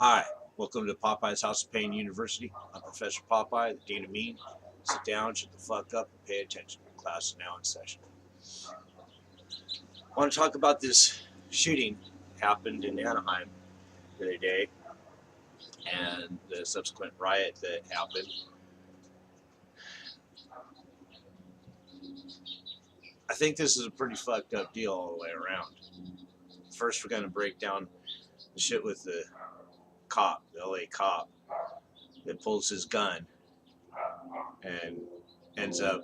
Hi, welcome to Popeye's House of Pain University. I'm Professor Popeye, the Dean of Mean. Sit down, shut the fuck up, and pay attention. Class is now in session. I want to talk about this shooting that happened in Anaheim the other day and the subsequent riot that happened. I think this is a pretty fucked up deal all the way around. First, we're going to break down the shit with the cop, the LA cop, that pulls his gun and ends up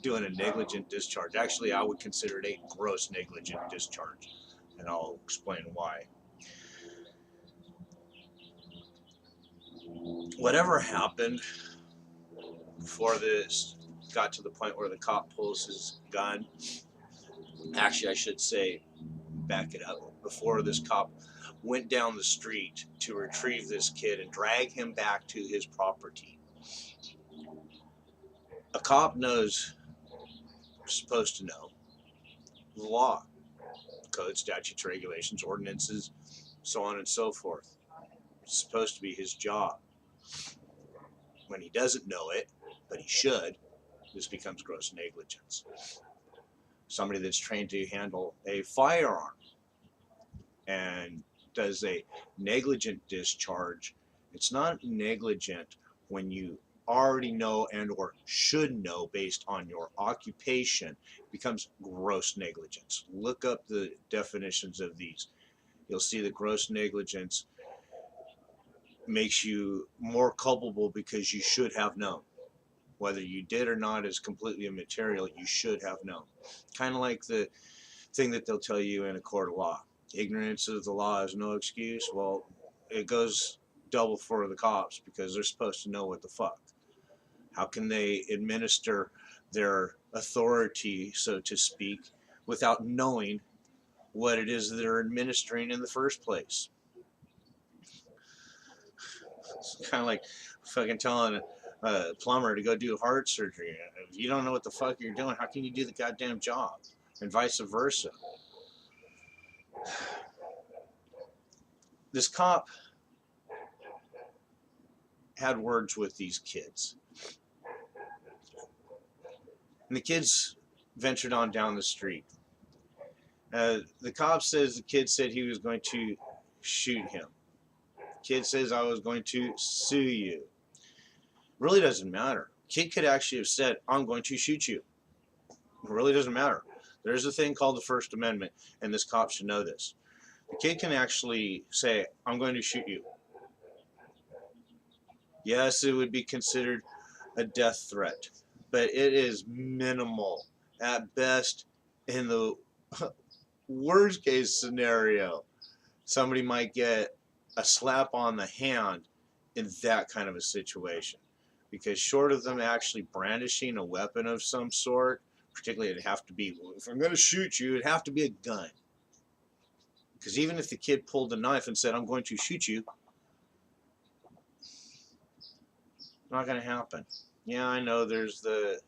doing a negligent discharge. Actually, I would consider it a gross negligent discharge, and I'll explain why. Whatever happened before this got to the point where the cop pulls his gun, actually, I should say, back it up, before this cop went down the street to retrieve this kid and drag him back to his property. A cop knows, supposed to know, the law, code, statutes, regulations, ordinances, so on and so forth. It's supposed to be his job. When he doesn't know it, but he should, this becomes gross negligence. Somebody that's trained to handle a firearm and does a negligent discharge, it's not negligent when you already know and or should know based on your occupation. It becomes gross negligence. Look up the definitions of these. You'll see that gross negligence makes you more culpable because you should have known. Whether you did or not is completely immaterial. You should have known. Kind of like the thing that they'll tell you in a court of law. Ignorance of the law is no excuse. Well, it goes double for the cops because they're supposed to know what the fuck. How can they administer their authority, so to speak, without knowing what it is they're administering in the first place? It's kind of like fucking telling a plumber to go do heart surgery. If you don't know what the fuck you're doing, how can you do the goddamn job? And vice versa. This cop had words with these kids. And the kids ventured on down the street. The cop says the kid said he was going to shoot him. Kid says, I was going to sue you. Really doesn't matter. Kid could actually have said, I'm going to shoot you. It really doesn't matter. There's a thing called the First Amendment, and this cop should know this. The kid can actually say, I'm going to shoot you. Yes, it would be considered a death threat, but it is minimal. At best, in the worst case scenario, somebody might get a slap on the hand in that kind of a situation. Because short of them actually brandishing a weapon of some sort, particularly it'd have to be, if I'm going to shoot you, it'd have to be a gun. Because even if the kid pulled a knife and said, I'm going to shoot you, not going to happen. Yeah, I know there's the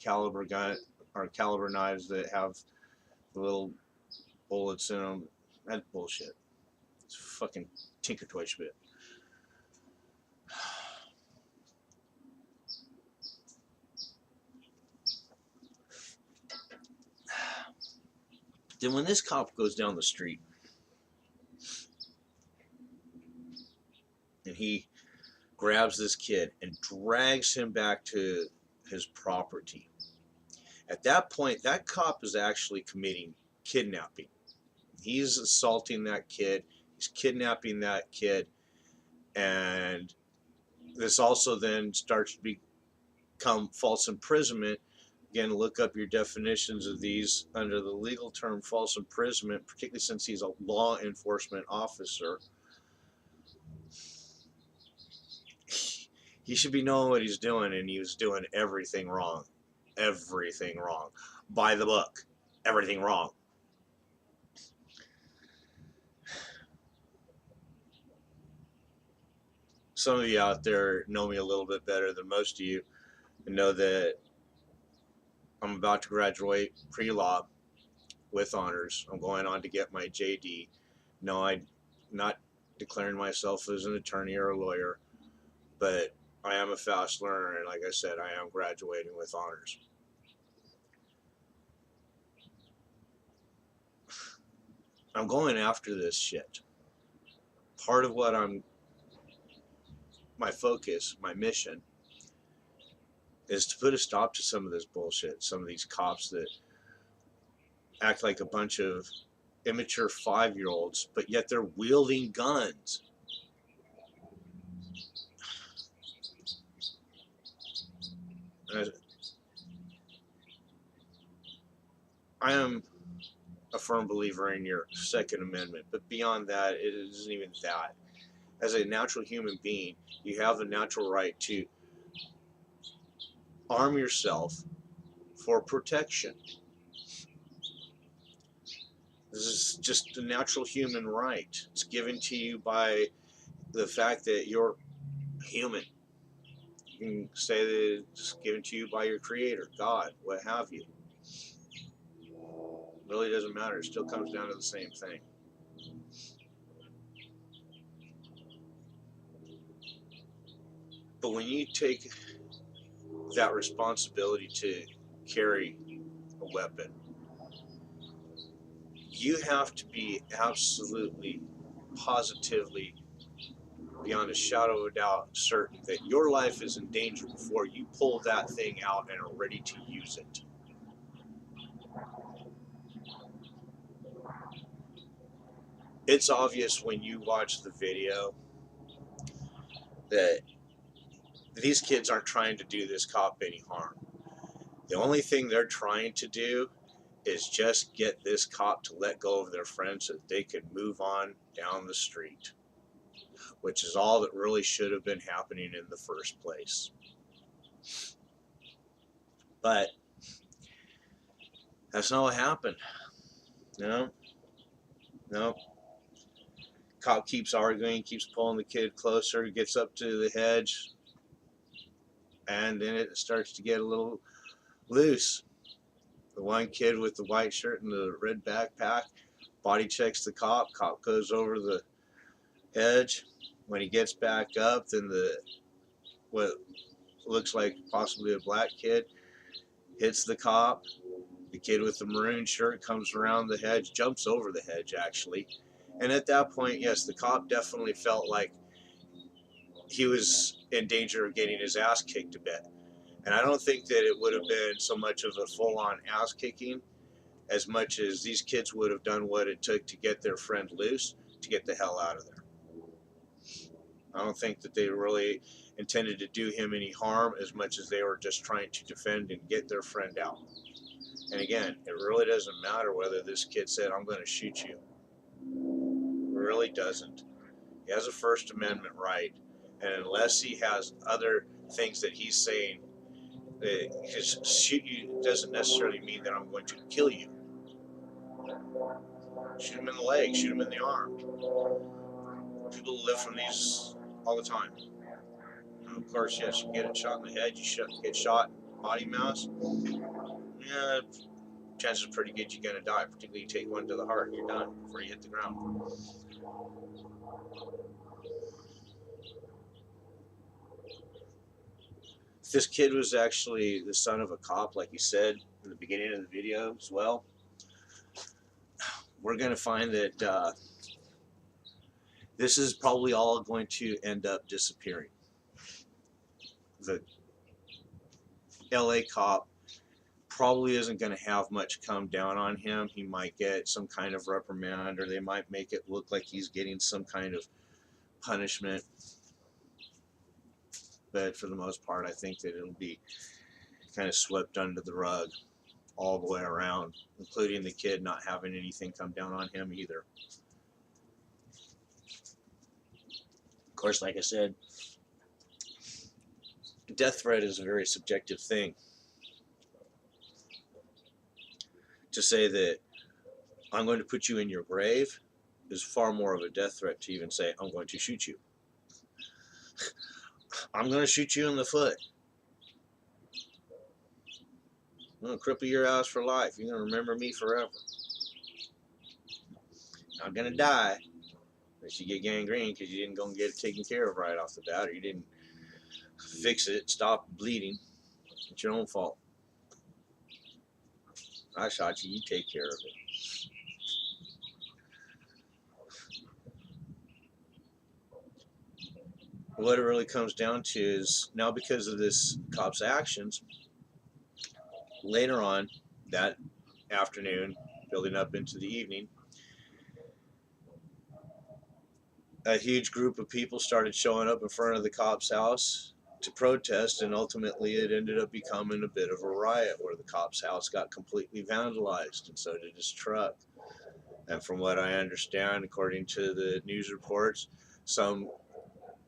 caliber gun or caliber knives that have the little bullets in them. That's bullshit. It's fucking tinker toy shit. Then when this cop goes down the street and he grabs this kid and drags him back to his property, at that point, that cop is actually committing kidnapping. He's assaulting that kid. He's kidnapping that kid. And this also then starts to become false imprisonment. Again, look up your definitions of these under the legal term false imprisonment, particularly since he's a law enforcement officer. He should be knowing what he's doing, and he was doing everything wrong. Everything wrong. By the book. Everything wrong. Some of you out there know me a little bit better than most of you and know that I'm about to graduate pre-law with honors. I'm going on to get my JD. No, I'm not declaring myself as an attorney or a lawyer, but I am a fast learner, and like I said, I am graduating with honors. I'm going after this shit. Part of what my focus, my mission, is to put a stop to some of this bullshit. Some of these cops that act like a bunch of immature 5-year-olds, but yet they're wielding guns. I am a firm believer in your Second Amendment, but beyond that, it isn't even that. As a natural human being, you have the natural right to arm yourself for protection. This is just a natural human right. It's given to you by the fact that you're human. You can say that it's given to you by your creator, God, what have you. It really doesn't matter. It still comes down to the same thing. But when you take that responsibility to carry a weapon, you have to be absolutely, positively, beyond a shadow of a doubt, certain that your life is in danger before you pull that thing out and are ready to use it. It's obvious when you watch the video that these kids aren't trying to do this cop any harm. The only thing they're trying to do is just get this cop to let go of their friend so that they can move on down the street, which is all that really should have been happening in the first place. But that's not what happened. No. Cop keeps arguing, keeps pulling the kid closer, gets up to the hedge, and then it starts to get a little loose. The one kid with the white shirt and the red backpack body checks the cop. Cop goes over the hedge. When he gets back up, then what looks like possibly a black kid hits the cop. The kid with the maroon shirt comes around the hedge, jumps over the hedge actually. And at that point, yes, the cop definitely felt like he was in danger of getting his ass kicked a bit. And I don't think that it would have been so much of a full-on ass kicking as much as these kids would have done what it took to get their friend loose to get the hell out of there. I don't think that they really intended to do him any harm as much as they were just trying to defend and get their friend out. And again, it really doesn't matter whether this kid said, I'm going to shoot you. It really doesn't. He has a First Amendment right. And unless he has other things that he's saying, because shoot you doesn't necessarily mean that I'm going to kill you. Shoot him in the leg, shoot him in the arm. People live from these all the time. And of course, yes, you get shot in the head, you get shot in body mass. Yeah, chances are pretty good you're going to die, particularly you take one to the heart and you're done before you hit the ground. This kid was actually the son of a cop, like you said in the beginning of the video as well. We're going to find that this is probably all going to end up disappearing. The LA cop probably isn't going to have much come down on him. He might get some kind of reprimand, or they might make it look like he's getting some kind of punishment. But for the most part, I think that it'll be kind of swept under the rug all the way around, including the kid not having anything come down on him either. Of course, like I said, death threat is a very subjective thing. To say that I'm going to put you in your grave is far more of a death threat to even say I'm going to shoot you. I'm going to shoot you in the foot. I'm going to cripple your ass for life. You're going to remember me forever. Not going to die, Unless you get gangrene because you didn't go and get it taken care of right off the bat, or you didn't fix it, stop bleeding. It's your own fault. I shot you, you take care of it. What it really comes down to is now, because of this cop's actions, later on that afternoon, building up into the evening, a huge group of people started showing up in front of the cop's house to protest, and ultimately it ended up becoming a bit of a riot where the cop's house got completely vandalized, and so did his truck. And from what I understand, according to the news reports, some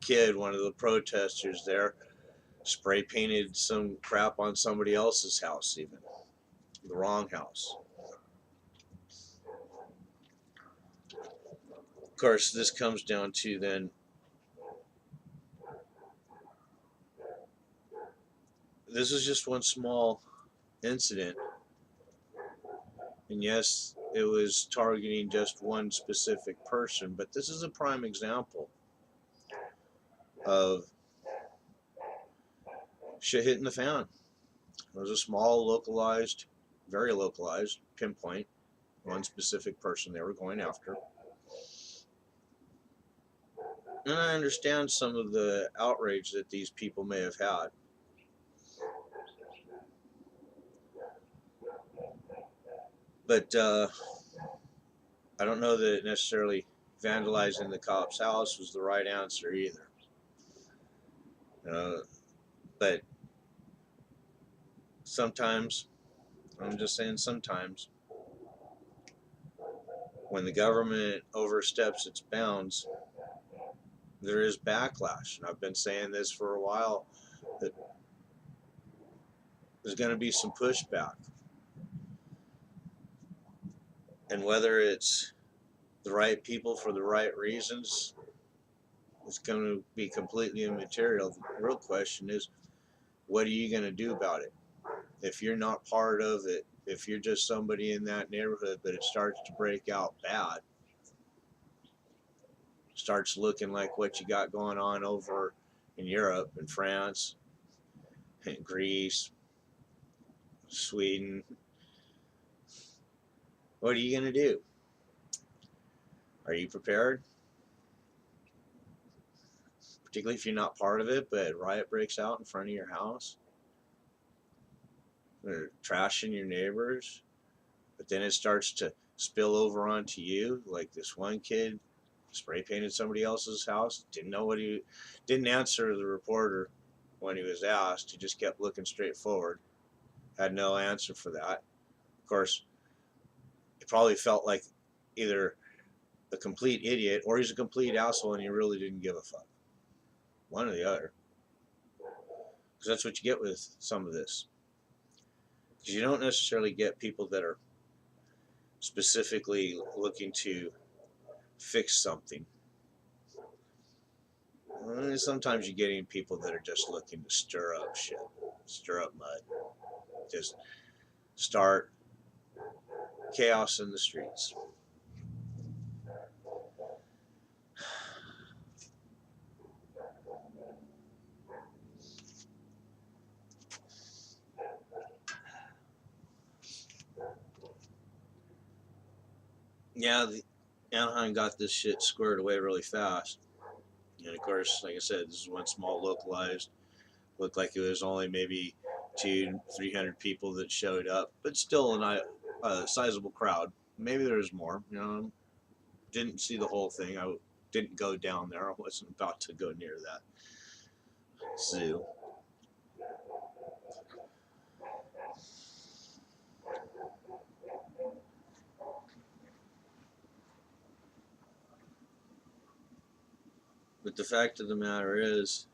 kid, one of the protesters there, spray painted some crap on somebody else's house, even the wrong house. Of course, this comes down to then this is just one small incident, and yes, it was targeting just one specific person, but this is a prime example of shit hitting the fan. It was a small, localized, very localized pinpoint, one specific person they were going after. And I understand some of the outrage that these people may have had. But I don't know that necessarily vandalizing the cop's house was the right answer either. But sometimes, I'm just saying sometimes, when the government oversteps its bounds, there is backlash. And I've been saying this for a while, that there's going to be some pushback. And whether it's the right people for the right reasons, it's going to be completely immaterial. The real question is, what are you going to do about it? If you're not part of it, if you're just somebody in that neighborhood, but it starts to break out bad, starts looking like what you got going on over in Europe and France and Greece, Sweden, what are you going to do? Are you prepared? Particularly if you're not part of it, but a riot breaks out in front of your house. They're trashing your neighbors, but then it starts to spill over onto you. Like this one kid spray painted somebody else's house, didn't answer the reporter when he was asked. He just kept looking straight forward, had no answer for that. Of course, he probably felt like either a complete idiot or he's a complete asshole and he really didn't give a fuck. One or the other. Because that's what you get with some of this. Because you don't necessarily get people that are specifically looking to fix something. Sometimes you're getting people that are just looking to stir up shit, stir up mud, just start chaos in the streets. Yeah, Anaheim got this shit squared away really fast. And of course, like I said, this is one small localized. Looked like it was only maybe 200-300 people that showed up, but still a sizable crowd. Maybe there's more. Didn't see the whole thing. I didn't go down there. I wasn't about to go near that zoo. But the fact of the matter is,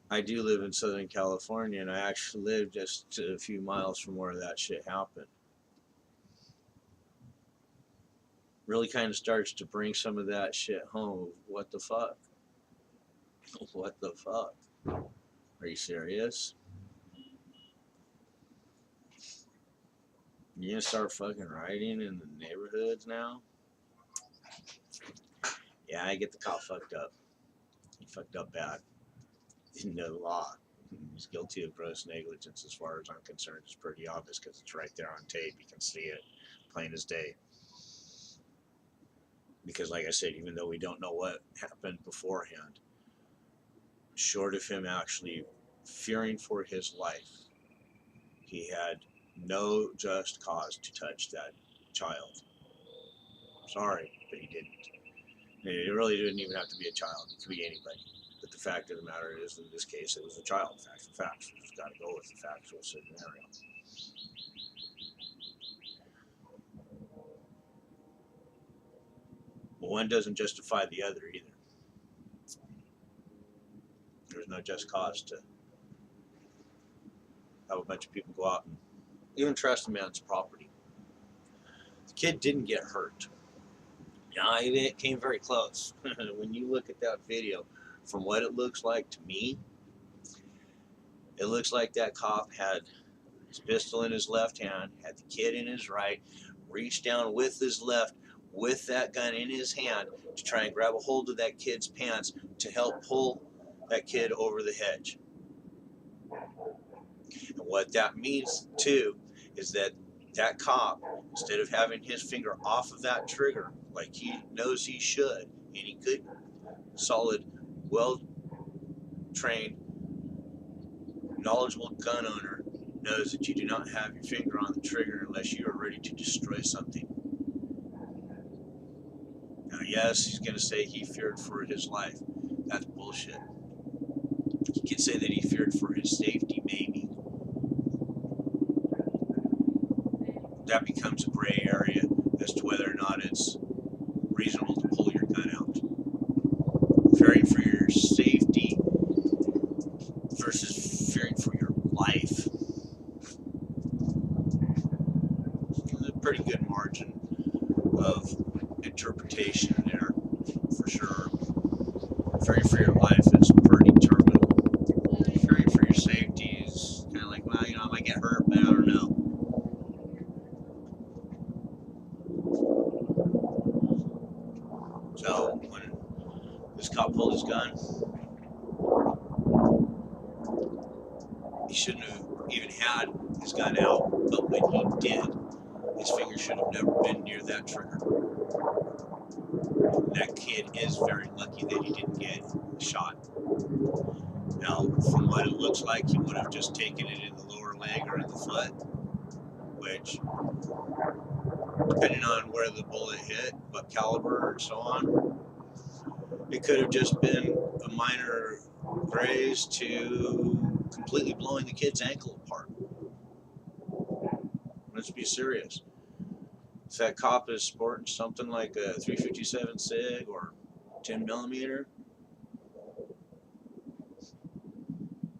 I do live in Southern California, and I actually live just a few miles from where that shit happened. Really kind of starts to bring some of that shit home. What the fuck? What the fuck? Are you serious? You gonna start fucking rioting in the neighborhoods now? Yeah, I get the cop fucked up. He fucked up bad. Didn't know the law. He's guilty of gross negligence as far as I'm concerned. It's pretty obvious because it's right there on tape. You can see it plain as day. Because like I said, even though we don't know what happened beforehand, short of him actually fearing for his life, he had no just cause to touch that child. Sorry, but he didn't. And it really didn't even have to be a child. It could be anybody. But the fact of the matter is, in this case, it was a child. Facts are facts. We just got to go with the factual scenario. Well, one doesn't justify the other either. There's no just cause to have a bunch of people go out and even trash the man's property. The kid didn't get hurt. Yeah, it came very close. When you look at that video, from what it looks like to me, it looks like that cop had his pistol in his left hand, had the kid in his right, reached down with his left with that gun in his hand to try and grab a hold of that kid's pants to help pull that kid over the hedge. And what that means too is that that cop, instead of having his finger off of that trigger like he knows he should, any good, solid, well-trained, knowledgeable gun owner knows that you do not have your finger on the trigger unless you are ready to destroy something. Now, yes, he's going to say he feared for his life. That's bullshit. He can say that he feared for his safety, maybe. That becomes a gray area as to whether or not it's reasonable to pull your gun out. Fearing for your safety versus fearing for your life. There's a pretty good margin of interpretation there, for sure. Fearing for your life is pretty terminal. Fearing for your safety is kind of like, well, I might get hurt, but I don't know. So when this cop pulled his gun, he shouldn't have even had his gun out, but when he did, his finger should have never been near that trigger. That kid is very lucky that he didn't get shot. Now, from what it looks like, he would have just taken it in the lower leg or in the foot, which, depending on where the bullet hit, what caliber, and so on, it could have just been a minor graze to completely blowing the kid's ankle apart. Let's be serious. If that cop is sporting something like a 357 SIG or 10 millimeter,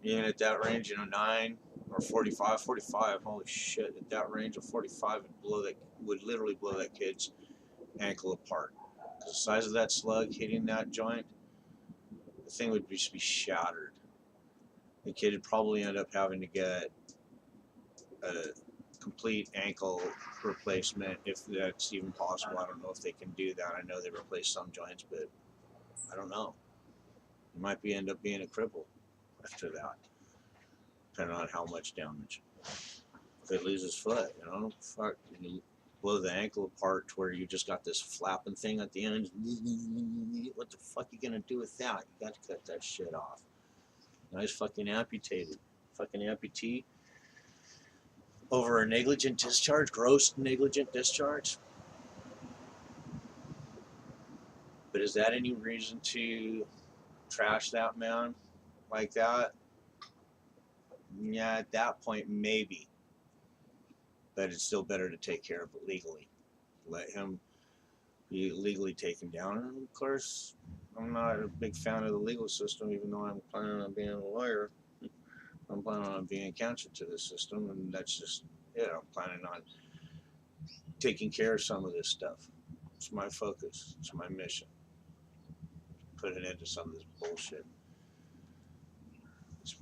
even at that range, 9 or 45, holy shit, at that range of 45 would literally blow that kid's ankle apart. Because the size of that slug hitting that joint, the thing would just be shattered. The kid would probably end up having to get a complete ankle replacement, if that's even possible. I don't know if they can do that. I know they replace some joints, but I don't know. He might end up being a cripple after that, depending on how much damage. Could lose his foot, Fuck, you blow the ankle apart to where you just got this flapping thing at the end. What the fuck are you gonna do with that? You got to cut that shit off. Now he's fucking amputated. Fucking amputee over a negligent discharge, gross negligent discharge. But is that any reason to trash that man like that? Yeah, at that point, maybe. But it's still better to take care of it legally. Let him be legally taken down. And of course, I'm not a big fan of the legal system, even though I'm planning on being a lawyer. I'm planning on being a counter to the system, and that's just it. I'm planning on taking care of some of this stuff. It's my focus. It's my mission. Put an end to some of this bullshit. This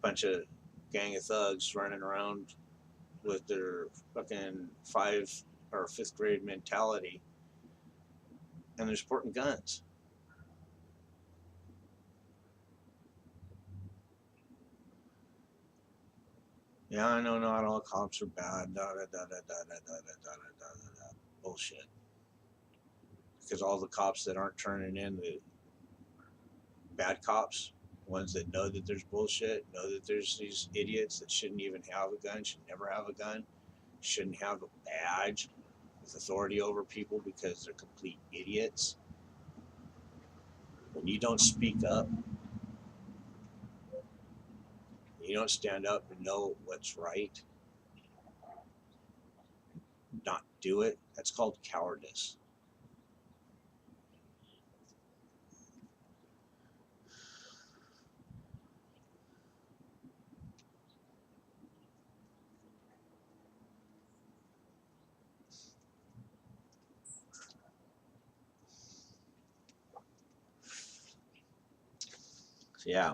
bunch of gang of thugs running around with their fucking 5th or 5th grade mentality, and they're sporting guns. Yeah, I know not all cops are bad. Da, da, da, da, da, da, da, da, da, da, da, da. Bullshit. Because all the cops that aren't turning in, the bad cops, ones that know that there's bullshit, know that there's these idiots that shouldn't even have a gun, should never have a gun, shouldn't have a badge with authority over people because they're complete idiots. When you don't speak up, you don't stand up and know what's right, not do it, that's called cowardice. So yeah,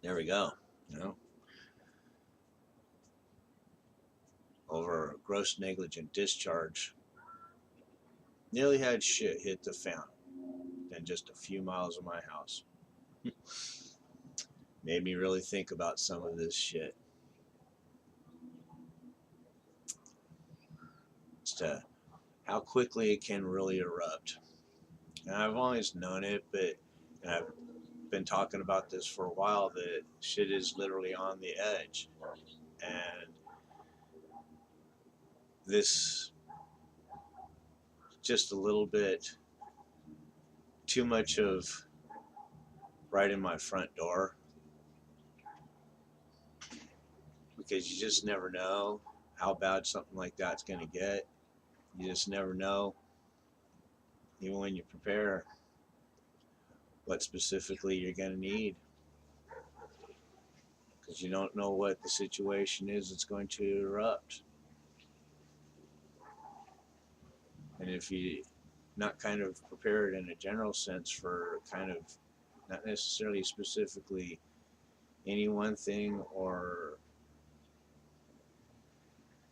there we go. You know, over gross negligent discharge, nearly had shit hit the fan than just a few miles of my house. Made me really think about some of this shit. As to how quickly it can really erupt. And I've always known it, but and I've been talking about this for a while, that shit is literally on the edge. And this just a little bit too much of right in my front door, because you just never know how bad something like that's going to get. You just never know, even when you prepare, what specifically you're going to need, because you don't know what the situation is that's going to erupt. And if you not kind of prepared in a general sense for kind of not necessarily specifically any one thing or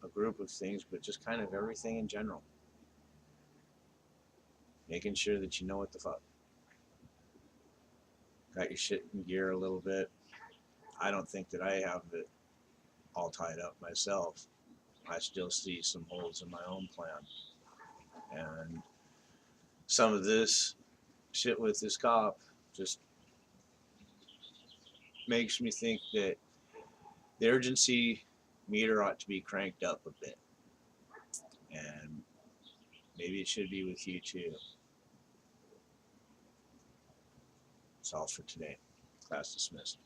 a group of things, but just kind of everything in general, making sure that you know what the fuck. Got your shit in gear a little bit. I don't think that I have it all tied up myself. I still see some holes in my own plan. And some of this shit with this cop just makes me think that the urgency meter ought to be cranked up a bit. And maybe it should be with you too. That's all for today. Class dismissed.